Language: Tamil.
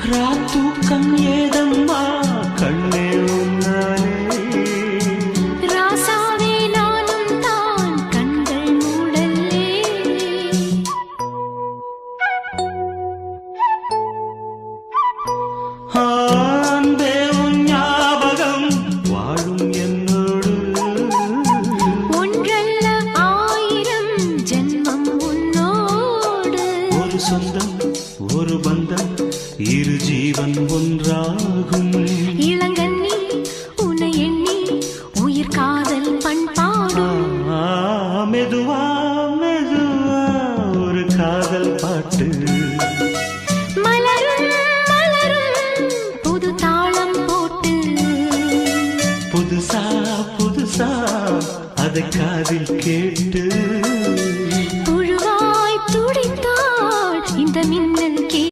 ராத்தூக்கம் ஏதம்மா கண்ணே உன்னாலே ராசாவே நானும் தான் கண்கள் மூடல்லே அன்பே உன் ஞாபகம் வாழும் என்னோடு ஒன்றல்ல ஆயிரம் ஜென்மம் உன்னோடு ஒரு சொந்தம் ஒரு பந்தம் இரு ஜீவன் ஒன்றாகும் இளங்கண்ணி உன்னை எண்ணி உயிர் காதல் பண்பாடும் மெதுவா மெதுவா ஒரு காதல் பாட்டு மலரும் மலரும் புது தாளம் போட்டு புதுசா புதுசா அதை காதில் கேட்டு